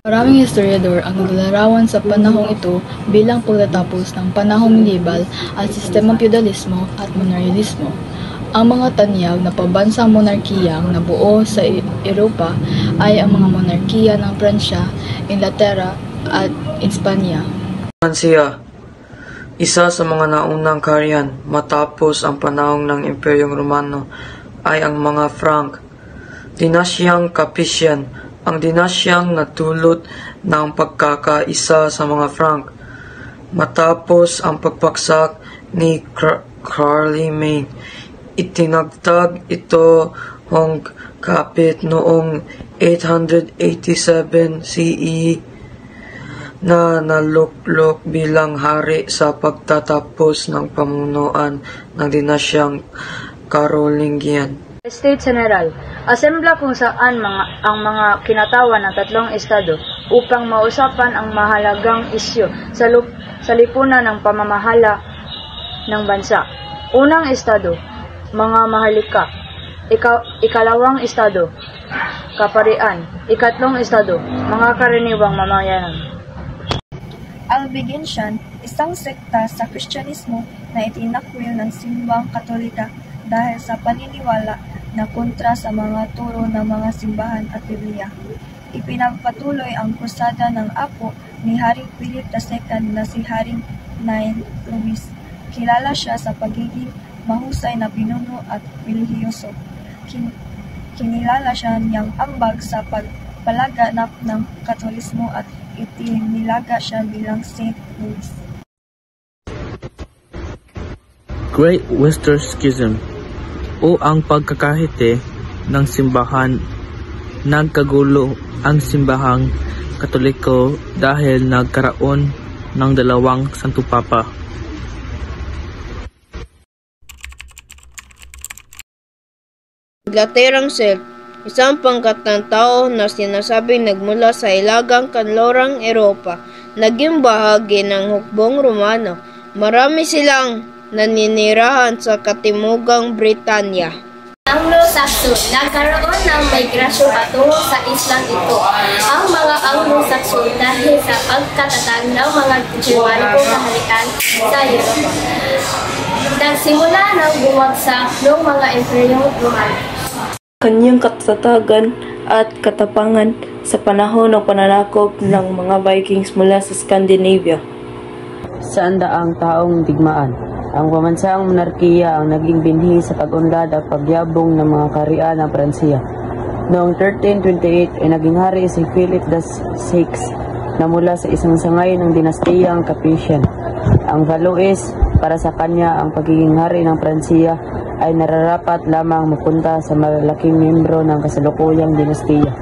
Maraming historiador ang naglalarawan sa panahong ito bilang pagtatapos ng panahong medieval at sistemang feudalismo at monarkilismo. Ang mga tanyag na pabansang monarkiyang nabuo sa Europa ay ang mga monarkiya ng Pransya, Inglaterra at Espanya. Pransiya, isa sa mga naunang kaharian matapos ang panahon ng Imperyong Romano ay ang mga Frank. Dinasyang Capetian, ang dinasyang natulot ng pagkakaisa sa mga Frank. Matapos ang pagbagsak ni Charlemagne, itinagtag ito ang Capet noong 887 CE na naluklok bilang hari sa pagtatapos ng pamunuan ng dinasyang Carolingian. States General, asembla kung saan ang mga kinatawan ng tatlong estado upang mausapan ang mahalagang isyu sa lipunan ng pamamahala ng bansa. Unang estado, mga mahalika. Ikalawang estado, kaparian. Ikatlong estado, mga karaniwang mamayanan. Albigensian, isang sekta sa Kristyanismo na itinakwil ng simbang Katolika dahil sa paniniwala na kontra sa mga turo ng mga simbahan at Biblia. Ipinagpatuloy ang krusada ng apo ni Haring Philip II na si Haring IX Luis. Kilala siya sa pagiging mahusay na pinuno at relihiyoso. Kinilala siya niyang ambag sa pagpalaganap ng Katolismo at itinilaga siya bilang Saint Louis. Great Western Schism o ang pagkakahiti ng simbahan. Nagkagulo ang simbahang Katoliko dahil nagkaroon ng dalawang Santo Papa. Inglaterang Celt, isang pangkat ng tao na sinasabing nagmula sa hilagang kanlurang Europa, naging bahagi ng hukbong Romano. Marami silang naninirahan sa katimugang Britanya. Anglo-Saxon, nagkaroon ng migrasyon patungo sa islang ito. Ang mga Anglo-Saxon dahil sa pagkatatag ng mga Germanikong kaharian sa Europa. Nagsimula ng bumagsak ng mga Imperyong Romano. Kanyang katatagan at katapangan sa panahon ng pananakop ng mga Vikings mula sa Scandinavia. Sa andaang taong digmaan, ang pamansang monarkiya ang naging binhi sa pag-unlad at pagyabong ng mga kaharian ng Pransiya. Noong 1328 ay naging hari si Philip VI na mula sa isang sangay ng dinastiyang Capetian. Ang Valois, para sa kanya ang pagiging hari ng Pransiya ay nararapat lamang mapunta sa malaking membro ng kasalukuyang dinastiya.